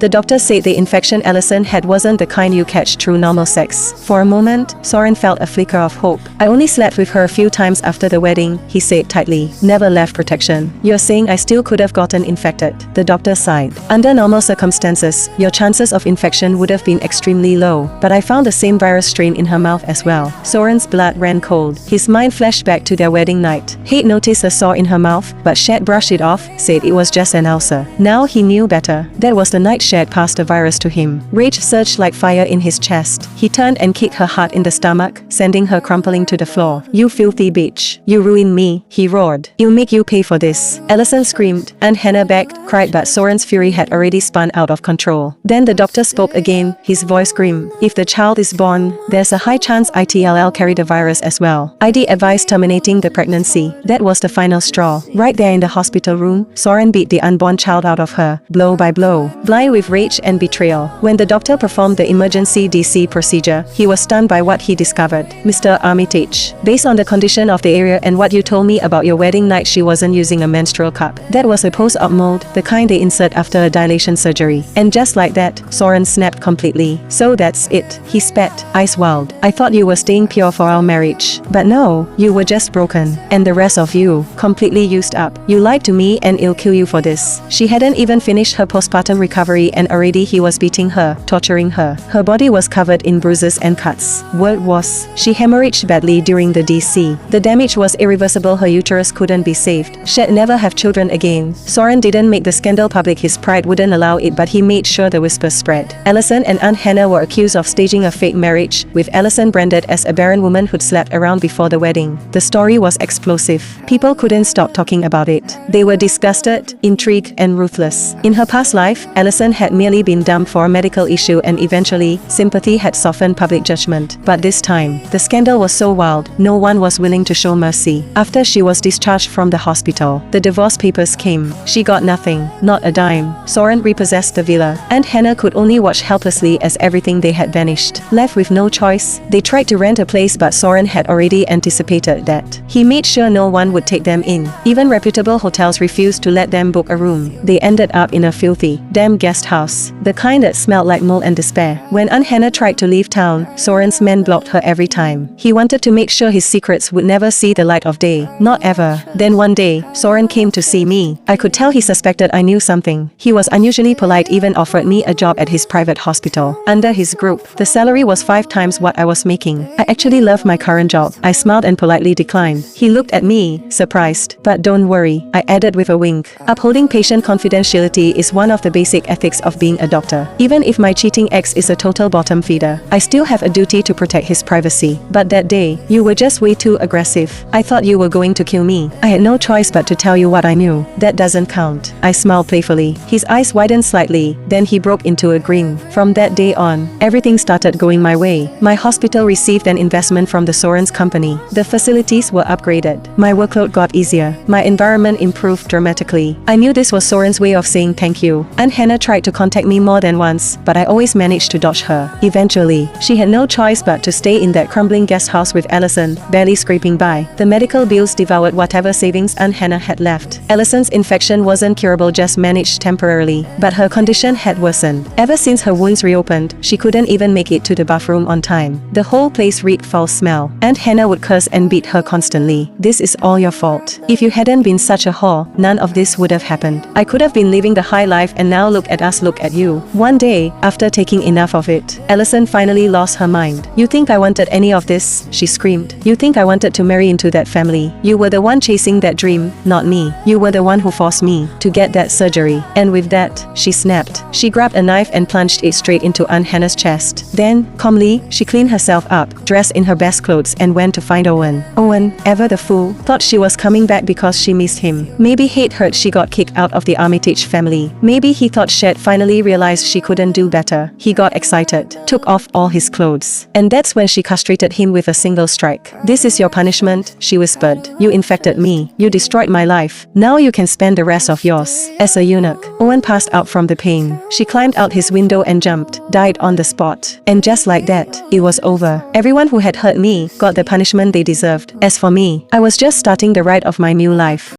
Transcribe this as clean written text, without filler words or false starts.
The doctor said the infection Allison had wasn't the kind you catch through normal sex. For a moment, Soren felt a flicker of hope. I only slept with her a few times after the wedding, he said tightly. Never left protection. You're saying I still could have gotten infected. The doctor sighed. Under normal circumstances, your chances of infection would have been extremely low. But I found the same virus strain in her mouth as well. Soren's blood ran cold. His mind flashed back to their wedding night. He'd noticed a sore in her mouth, but Shed brushed it off, said it was just an ulcer. Now he knew better. That was the night Shed passed the virus to him. Rage surged like fire in his chest. He turned and kicked her hard in the stomach, sending her crumpling to the floor. You filthy bitch. You ruined me, he roared. I'll make you pay for this. Allison screamed, and Hannah begged, cried, but Soren's fury had already spun out of control. Then the doctor spoke again, his voice grim. If the child is born, there's a high chance ITLL carried the virus as well. ID advised terminating the pregnancy. That was the final straw. Right there in the hospital room, Soren beat the unborn child out of her, blow by blow. Blind with rage and betrayal. When the doctor performed the emergency DC procedure, he was stunned by what he discovered. Mr. Armitage, based on the condition of the area and what you told me about your wedding night, she wasn't using a menstrual cup. That was a post-op mold, the kind they insert after a dilation surgery. And just like that, Soren snapped completely. So that's it, he spat, eyes wild. I thought you were staying pure for our marriage. But no, you were just broken. And the rest of you, completely used up. You lied to me and I'll kill you for this. She hadn't even finished her postpartum recovery and already he was beating her, torturing her. Her body was covered in bruises and cuts. Word was, she hemorrhaged badly during the DC. The damage was irreversible, her uterus couldn't be saved. She'd never have children again. Soren didn't make the scandal public, his pride wouldn't allow it, but he made sure the whispers spread. Allison and Aunt Hannah were accused of staging a fake marriage, with Allison branded as a barren woman who'd slept around before the wedding. The story was explosive. People couldn't stop talking about it. They were disgusted, intrigued, and ruthless. In her past life, Allison had merely been dumped for a medical issue and eventually, sympathy had softened public judgment. But this time, the scandal was so wild, no one was willing to show mercy. After she was discharged from the hospital, the divorce papers came. She got nothing, not a dime. Soren repossessed the villa, and Hannah could only watch helplessly as everything they had vanished. Left with no choice, they tried to rent a place, but Soren had already anticipated that. He made sure no one would take them in. Even reputable hotels refused to let them book a room. They ended up in a filthy, damn guest house, the kind that smelled like mold and despair. When Aunt Hannah tried to leave town, Soren's men blocked her every time. He wanted to make sure his secrets would never see the light of day. Not ever. Then one day, Soren came to see me. I could tell he suspected I knew something. He was unusually polite, even offered me a job at his private hospital. Under his group, the salary was 5 times what I was making. I actually love my current job. I smiled and politely declined. He looked at me, surprised. But don't worry, I added with a wink. Upholding patient confidentiality is one of the basic ethics of being a doctor. Even if my cheating ex is a total bottom feeder, I still have a duty to protect his privacy. But that day, you were just way too aggressive. I thought you were going to kill me. I had no choice but to tell you what I knew. That doesn't count. I smiled playfully. His eyes widened slightly, then he broke into a grin. From that day on, everything started going my way. My hospital received an investment from the Soren's company. The facilities were upgraded. My workload got easier. My environment improved dramatically. I knew this was Soren's way of saying thank you. Aunt Hannah tried to contact me more than once, but I always managed to dodge her. Eventually, she had no choice but to stay in that crumbling guest house with Allison, barely scraping by. The medical bills devoured whatever savings Aunt Hannah had left. Allison's infection wasn't curable, just managed temporarily, but her condition had worsened. Ever since her wounds reopened, she couldn't even make it to the bathroom on time. The whole place reeked foul smell. Aunt Hannah would curse and beat her constantly. This is all your fault. If you hadn't been such a whore, none of this would have happened. I could have been living the high life, and now look at us, look at you. One day, after taking enough of it, Allison finally lost her mind. You think I wanted any of this? She screamed. You think I wanted to marry into that family? You were the one chasing that dream, not me. You were the one who forced me to get that surgery. And with that, she snapped. She grabbed a knife and plunged it straight into Aunt Hannah's chest. Then, calmly, she cleaned herself up, dressed in her best clothes, and went to find Owen. Owen, ever the fool, thought she was coming back because she missed him. Maybe he'd heard she got kicked out of the Armitage family. Maybe he thought she'd finally realized she couldn't do better. He got excited, took off all his clothes. And that's when she castrated him with a single strike. This is your punishment, she whispered. You infected me. You destroyed my life. Now you can spend the rest of yours as a eunuch. Owen passed out from the pain. She climbed out his window and jumped, died on the spot. And just like that, it was over. Everyone who had hurt me got the punishment they deserved. As for me, I was just starting the ride of my new life.